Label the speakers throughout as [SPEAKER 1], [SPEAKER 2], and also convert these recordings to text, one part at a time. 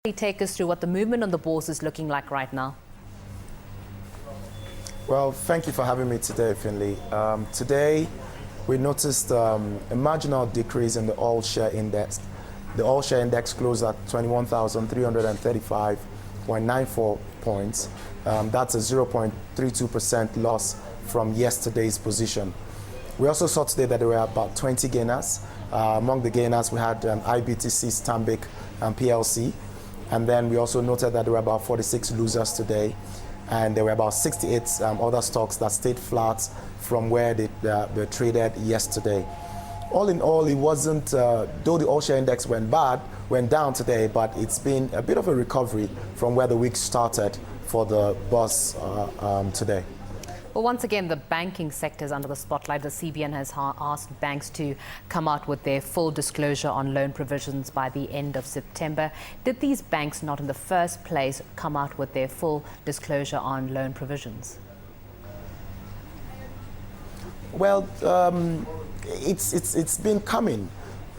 [SPEAKER 1] Take us through what the movement on the bourse is looking like right now.
[SPEAKER 2] Well, thank you for having me today, Finley. Today, we noticed a marginal decrease in the all share index. The all share index closed at 21,335.94 points. That's a 0.32% loss from yesterday's position. We also saw today that there were about 20 gainers. Among the gainers, we had IBTC, Stanbic, and PLC. And then we also noted that there were about 46 losers today. And there were about 68 other stocks that stayed flat from where they traded yesterday. All in all, it wasn't, though the all-share index went down today, but it's been a bit of a recovery from where the week started for the bourse today.
[SPEAKER 1] Well, once again, the banking sector is under the spotlight. The CBN has asked banks to come out with their full disclosure on loan provisions by the end of September. Did these banks not in the first place come out with their full disclosure on loan provisions?
[SPEAKER 2] Well, it's been coming.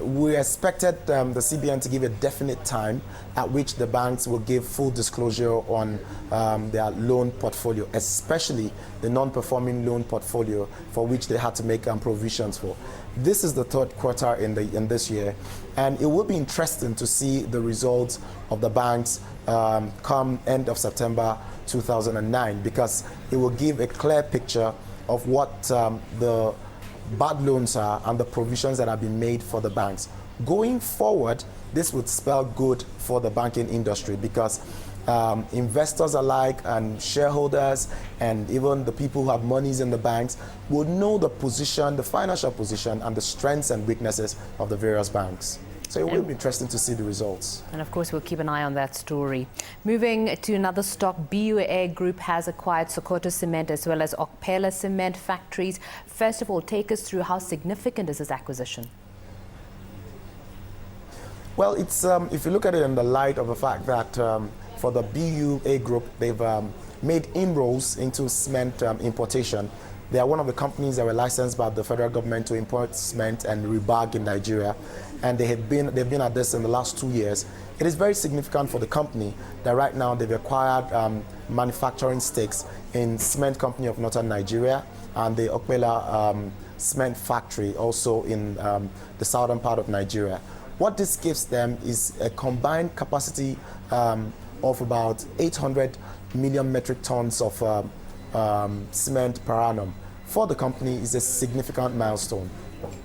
[SPEAKER 2] We expected the CBN to give a definite time at which the banks will give full disclosure on their loan portfolio, especially the non-performing loan portfolio for which they had to make provisions for. This is the third quarter in this year, and it will be interesting to see the results of the banks come end of September 2009, because it will give a clear picture of what the bad loans are and the provisions that have been made for the banks. Going forward, this would spell good for the banking industry, because investors alike and shareholders and even the people who have monies in the banks would know the position, the financial position, and the strengths and weaknesses of the various banks. So it will be interesting to see the results.
[SPEAKER 1] And of course, we'll keep an eye on that story. Moving to another stock, BUA Group has acquired Sokoto Cement as well as Okpela Cement factories. First of all, take us through how significant is this acquisition?
[SPEAKER 2] Well, it's if you look at it in the light of the fact that for the BUA Group, they've made inroads into cement importation. They are one of the companies that were licensed by the federal government to import cement and rebag in Nigeria, and they've been at this in the last 2 years. It is very significant for the company that right now they've acquired manufacturing stakes in Cement Company of Northern Nigeria and the Okpela Cement Factory also in the southern part of Nigeria. What this gives them is a combined capacity of about 800 million metric tons of cement per annum. For the company is a significant milestone.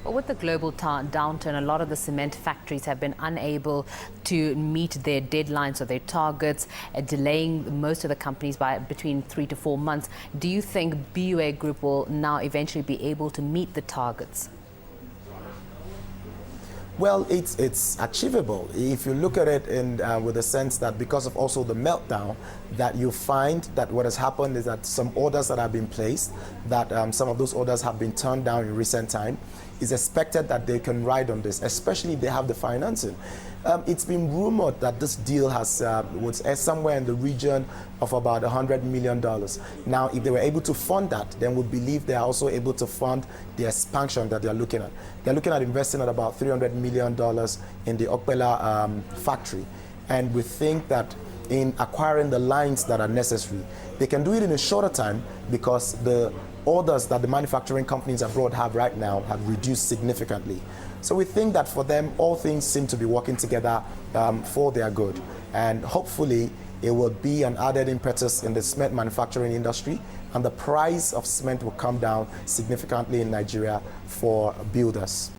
[SPEAKER 1] But with the global downturn, a lot of the cement factories have been unable to meet their deadlines or their targets, delaying most of the companies by between 3 to 4 months. Do you think BUA Group will now eventually be able to meet the targets?
[SPEAKER 2] Well, it's achievable if you look at it in with the sense that because of also the meltdown, that you find that what has happened is that some orders that have been placed, that some of those orders have been turned down in recent time. It's expected that they can ride on this, especially if they have the financing. It's been rumored that this deal was somewhere in the region of about $100 million. Now, if they were able to fund that, then we believe they are also able to fund the expansion that they're looking at. They're looking at investing at about $300 million in the Okpela factory. And we think that in acquiring the lines that are necessary, they can do it in a shorter time because the orders that the manufacturing companies abroad have right now have reduced significantly. So we think that for them, all things seem to be working together for their good. And hopefully, it will be an added impetus in the cement manufacturing industry, and the price of cement will come down significantly in Nigeria for builders.